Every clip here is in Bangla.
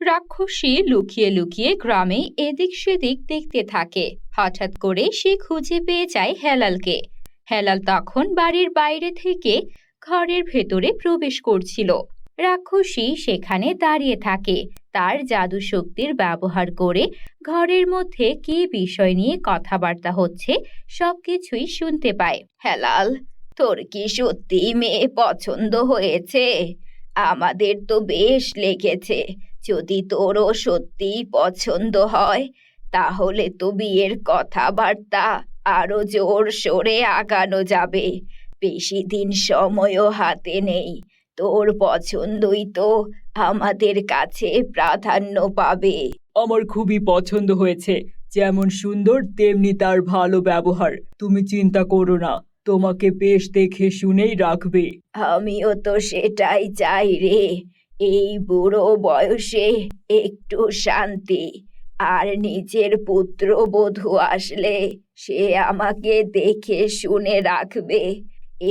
রাক্ষসী লুকিয়ে লুকিয়ে গ্রামে এদিক সেদিক দেখতে থাকে। হঠাৎ করে সে খুঁজে পেয়ে যায় হেলালকে। হেলাল তখন বাড়ির বাইরে থেকে ঘরের ভেতরে প্রবেশ করছিল। রাক্ষসী সেখানে দাঁড়িয়ে থাকে, তার জাদু শক্তির ব্যবহার করে ঘরের মধ্যে কী বিষয় নিয়ে কথাবার্তা হচ্ছে সবকিছুই শুনতে পায়। হেলাল, তোর কি সত্যি মেয়ে পছন্দ হয়েছে? আমাদের তো বেশ লেগেছে। যদি তোরও সত্যিই পছন্দ হয় তাহলে তো বিয়ের কথাবার্তা আরো জোর সোরে আগানো যাবে। বেশি দিন সময়ও হাতে নেই। তোর পছন্দই তো আমাদের কাছে প্রাধান্য পাবে। আমার খুবই পছন্দ হয়েছে। যেমন সুন্দর তেমনি তার ভালো ব্যবহার। তুমি চিন্তা করো না, তোমাকে বেশ দেখে শুনেই রাখবে। আমিও তো সেটাই চাই রে। এই বুড়ো বয়সে একটু শান্তি, আর নিজের পুত্রবধূ আসলে সে আমাকে দেখে শুনে রাখবে।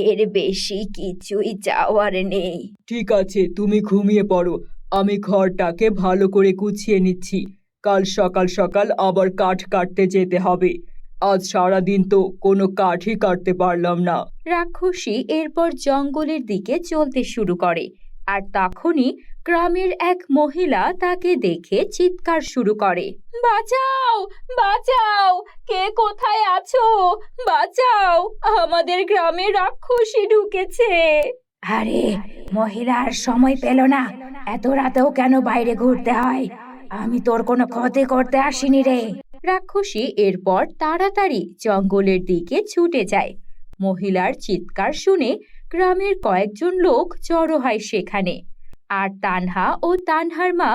এর বেশি কিছুই চাওয়ার নেই। ঠিক আছে, তুমি ঘুমিয়ে পড়ো। আমি ঘরটাকে ভালো করে গুছিয়ে নিচ্ছি। কাল সকাল সকাল আবার কাঠ কাটতে যেতে হবে। আজ সারাদিন তো কোনো কাঠই কাটতে পারলাম না। রাক্ষসী এরপর জঙ্গলের দিকে চলতে শুরু করে, আর তখনই গ্রামের এক মহিলা তাকে দেখে চিৎকার শুরু করে, বাঁচাও, বাঁচাও, কে কোথায় আছো? বাঁচাও, আমাদের গ্রামে রাক্ষসী ঢুকেছে। আরে, মহিলার সময় পেল না, এত রাতেও কেন বাইরে ঘুরতে হয়? আমি তোর কোনো ক্ষতি করতে আসিনি রে। রাক্ষসী এরপর তাড়াতাড়ি জঙ্গলের দিকে ছুটে যায়। মহিলার চিৎকার শুনে গ্রামের কয়েকজন লোক জড়ো হয় সেখানে, আর তানহা ও তানহার মা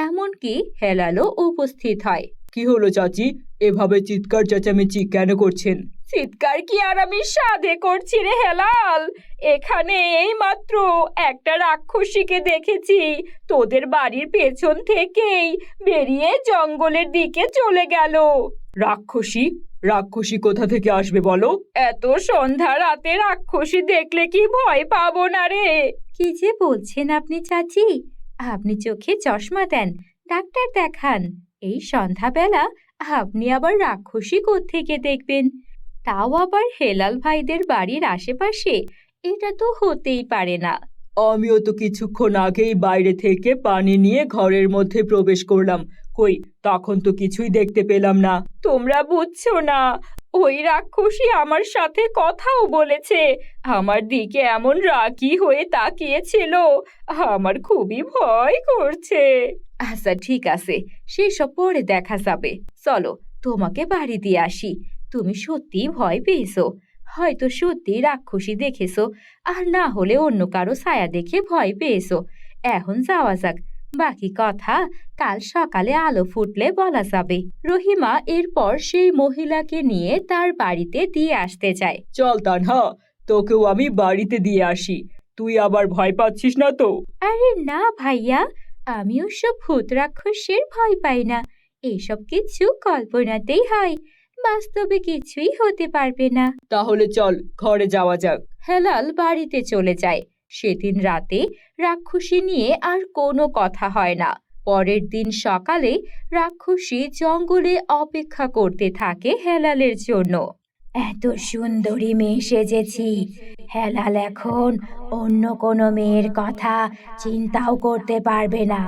এমনকি হেলালও উপস্থিত হয়। কি হলো চাচি, এভাবে চিৎকার চেঁচামেচি কেন করছেন? চিৎকার কি আর আমি সাধে করছি রে হেলাল? এখানে এই মাত্র একটা রাক্ষসীকে দেখেছি তোদের বাড়ির পেছন থেকেই বেরিয়ে জঙ্গলের দিকে চলে গেল। রাক্ষসী? রাক্ষসী কোথা থেকে আসবে বলো? এত সন্ধ্যা রাতে রাক্ষসী দেখলে কি ভয় পাবো না রে? কি যে বলছেন আপনি চাচি? আপনি চোখে চশমা দেন, ডাক্তার দেখান। এই সন্ধ্যাবেলা আপনি আবার রাক্ষসী কোত্থেকে দেখবেন? তাও আবার হেলাল ভাইদের বাড়ির আশেপাশে? এটা তো হতেই পারে না। আমিও তো কিছুক্ষণ আগেই বাইরে থেকে পানি নিয়ে ঘরের মধ্যে প্রবেশ করলাম। কই, তখন তো কিছুই দেখতে পেলাম না। তোমরা বুঝছো না, ওই রাক্ষসী আমার সাথে কথাও বলেছে। আমার দিকে এমন রাগী হয়ে তাকিয়েছিল, আমার খুবই ভয় করছে। আচ্ছা ঠিক আছে, সেসব পরে দেখা যাবে। চলো তোমাকে বাড়ি দিয়ে আসি। তুমি সত্যি ভয় পেয়েছো, হয়তো সত্যি রাক্ষসী দেখেছো, আর না হলে অন্য কারো ছায়া দেখে ভয় পেয়েছো। এখন যাওয়া যাক, বাকি কথা কাল সকালে আলো ফুটলে বলা যাবে। রহিমা এরপর সেই মহিলাকে নিয়ে তার বাড়িতে দিয়ে আসতে চায়। চল তানহা, তোকেও আমি বাড়িতে দিয়ে আসি। তুই আবার ভয় পাচ্ছিস না তো? আরে না ভাইয়া, আমি ওসব ভূত রাক্ষসের ভয় পাই না। এসব কিছু কল্পনাতেই হয়, বাস্তবে কিছুই হতে পারবে না। তাহলে চল ঘরে যাওয়া যাক। হেলাল বাড়িতে চলে যায়। সেদিন রাতে রাক্ষসী নিয়ে আর কোনো কথা হয় না। পরের দিন সকালে রাক্ষসী জঙ্গলে অপেক্ষা করতে থাকে হেলালের জন্য। এত সুন্দরী মেয়ে সেজেছি, হেলাল এখন অন্য কোনো মেয়ের কথা চিন্তাও করতে পারবে না।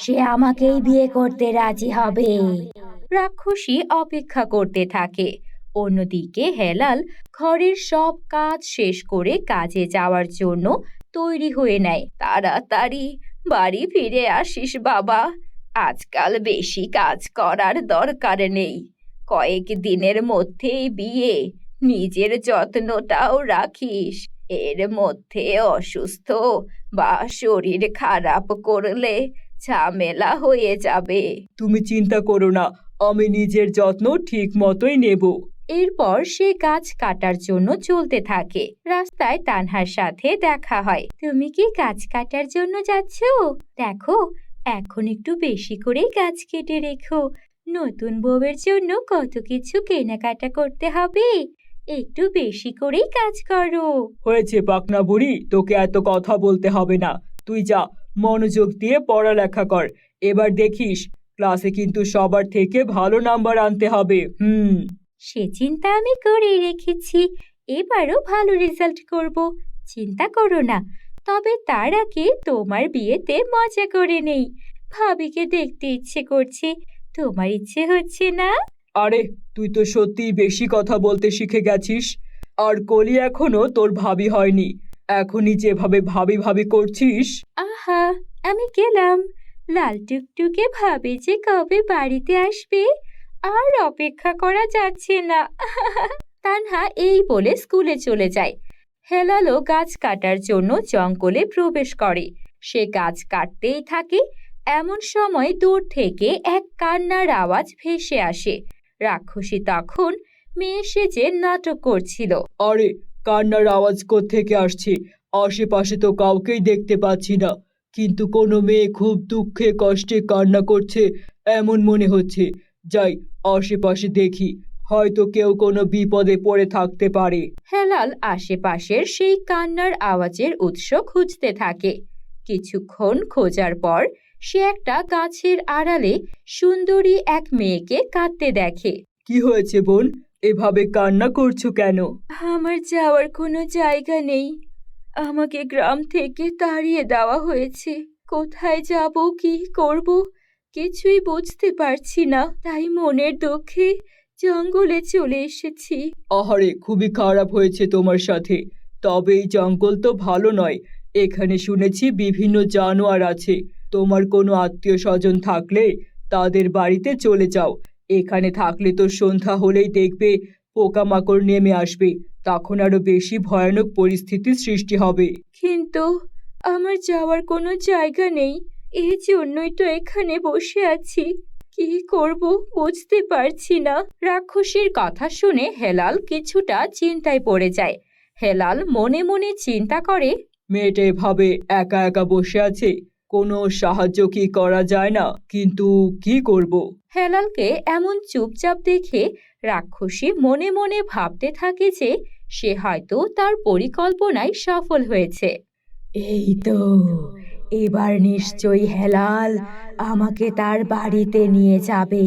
সে আমাকেই বিয়ে করতে রাজি হবে। রাক্ষসী অপেক্ষা করতে থাকে। অন্যদিকে হেলাল ঘরের সব কাজ শেষ করে কাজে যাওয়ার জন্য তৈরি হয়ে নেয়। তাড়াতাড়ি বাড়ি ফিরে আসিস বাবা, আজকাল বেশি কাজ করার দরকার নেই। কয়েক দিনের মধ্যেই বিয়ে, নিজের যত্নটাও রাখিস। এর মধ্যে অসুস্থ বা শরীর খারাপ করলে ঝামেলা হয়ে যাবে। তুমি চিন্তা করো না, আমি নিজের যত্ন ঠিক মতোই নেব। এরপর সে গাছ কাটার জন্য চলতে থাকে। রাস্তায় তানহার সাথে দেখা হয়। তুমি কি গাছ কাটার জন্য যাচ্ছ? দেখো, এখন একটু বেশি করেই গাছ কেটে রেখো। নতুন বউয়ের জন্য কত কিছু কেনাকাটা করতে হবে। একটু বেশি করেই কাজ করো। হয়েছে পাকনা বুড়ি, তোকে এত কথা বলতে হবে না। তুই যা, মনোযোগ দিয়ে পড়ালেখা কর। এবার দেখিস ক্লাসে কিন্তু সবার থেকে ভালো নাম্বার আনতে হবে। সে চিন্তা আমি করেই রেখেছি। এবারও ভালো রেজাল্ট করব, চিন্তা করো না। তবে তার আগে তোমার বিয়েতে মজা করে নেই। ভাবিকে দেখতে ইচ্ছে করছে, তোমার ইচ্ছে হচ্ছে না? আরে তুই তো সত্যিই বেশি কথা বলতে শিখে গেছিস। আর কলি এখনো তোর ভাবি হয়নি, এখনই যেভাবে ভাবি ভাবি করছিস। আহা, আমি গেলাম। লাল টুকটুকে ভাবে যে কবে বাড়িতে আসবে, আর অপেক্ষা করা যাচ্ছে না। তানহা এই বলে স্কুলে চলে যায়। হেলালও গাছ কাটার জন্য জঙ্গলে প্রবেশ করে। সে গাছ কাটতেই থাকে। এমন সময় দূর থেকে এক কান্নার আওয়াজ ভেসে আসে। রাক্ষসী তখন মেয়ে সেজে নাটক করছিল। আরে কান্নার আওয়াজ কোত্থেকে আসছে? আশেপাশে তো কাউকেই দেখতে পাচ্ছি না, কিন্তু কোনো মেয়ে খুব দুঃখে কষ্টে কান্না করছে এমন মনে হচ্ছে। যাই আশেপাশে দেখি, হয়তো কেউ কোনো বিপদে পড়ে থাকতে পারে। হেলাল আশেপাশের সেই কান্নার আওয়াজের উৎস খুঁজতে থাকে। কিছুক্ষণ খোঁজার পর সে একটা গাছের আড়ালে সুন্দরী এক মেয়েকে কাঁদতে দেখে। কি হয়েছে বোন, এভাবে কান্না করছো কেন? আমার যাওয়ার কোনো জায়গা নেই। আমাকে গ্রাম থেকে তাড়িয়ে দেওয়া হয়েছে। কোথায় যাব, কি করব, কিছুই বুঝতে পারছি না। তাই মনের দুঃখে জঙ্গলে চলে এসেছি। আহারে খুবই খারাপ হয়েছে তোমার সাথে। তবে এই জঙ্গল তো ভালো নয়, এখানে শুনেছি বিভিন্ন জানোয়ার আছে। তোমার কোনো আত্মীয় স্বজন থাকলে তাদের বাড়িতে চলে যাও। এখানে থাকলে তো সন্ধ্যা হলেই দেখবে পোকামাকড় নেমে আসবে, তখন আরো বেশি ভয়ানক পরিস্থিতির সৃষ্টি হবে। কিন্তু আমার যাওয়ার কোনো জায়গা নেই, এই জন্যই তো এখানে বসে আছি। কি করব বুঝতে পারছি না। রাক্ষসীর কথা শুনে হেলাল কিছুটা চিন্তায় পড়ে যায়। হেলাল মনে মনে চিন্তা করে, মেয়েটা এভাবে একা একা বসে আছে, কোনো সাহায্য কি করা যায় না? কিন্তু কি করব? হেলালকে এমন চুপচাপ দেখে রাক্ষসী মনে মনে ভাবতে থাকে যে সে হয়তো তার পরিকল্পনায় সফল হয়েছে। এই তো, এবার নিশ্চয়ই হেলাল আমাকে তার বাড়িতে নিয়ে যাবে,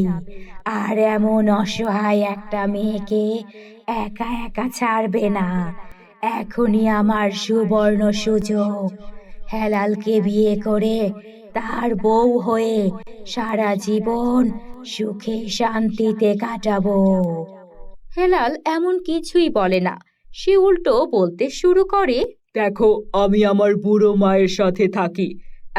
আর এমন অসহায় একটা মেয়েকে একা একা ছাড়বে না। এখনই আমার সুবর্ণ সুযোগ। হেলালকে বিয়ে করে তার বউ হয়ে সারা জীবন সুখে শান্তিতে কাটাবো। হেলাল এমন কিছুই বলে না। সে উল্টো বলতে শুরু করে, দেখো আমি আমার বুড়ো মায়ের সাথে থাকি,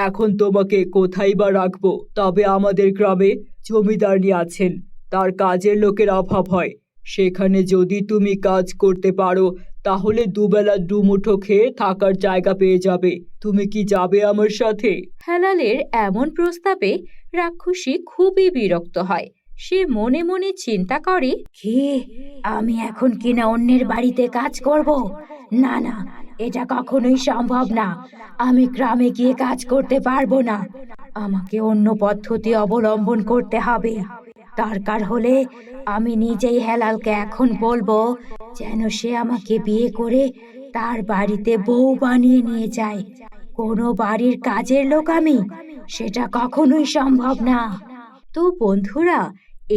এখন তোমাকে কোথায় বা রাখবো? তবে আমাদের গ্রামে জমিদারনি আছেন, তার কাজের লোকের অভাব হয়। সেখানে যদি তুমি কাজ করতে পারো তাহলে দুবেলা দুমুঠো খেয়ে থাকার জায়গা পেয়ে যাবে। তুমি কি যাবে আমার সাথে? হেলালের এমন প্রস্তাবে রাক্ষসী খুবই বিরক্ত হয়। সে মনে মনে চিন্তা করে, কি, আমি এখন কিনা অন্যের বাড়িতে কাজ করব? না না, এটা কখনোই সম্ভব না। আমি গ্রামে গিয়ে কাজ করতে পারবো না। আমাকে অন্য পদ্ধতি অবলম্বন করতে হবে। দরকার হলে আমি নিজেই হেলালকে এখন বলবো যেন সে আমাকে বিয়ে করে তার বাড়িতে বউ বানিয়ে নিয়ে যায়। কোনো বাড়ির কাজের লোক আমি, সেটা কখনোই সম্ভব না। তো বন্ধুরা,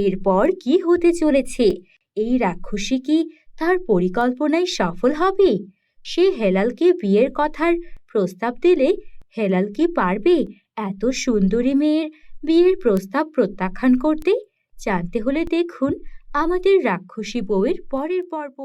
এরপর কি হতে চলেছে? এই রাক্ষসী কি তার পরিকল্পনায় সফল হবে? সে হেলালকে বিয়ের কথার প্রস্তাব দিলে হেলাল কি পারবে এত সুন্দরী মেয়ের বিয়ের প্রস্তাব প্রত্যাখ্যান করতে? জানতে হলে দেখুন আমাদের রাক্ষসী বউয়ের পরের পর্ব।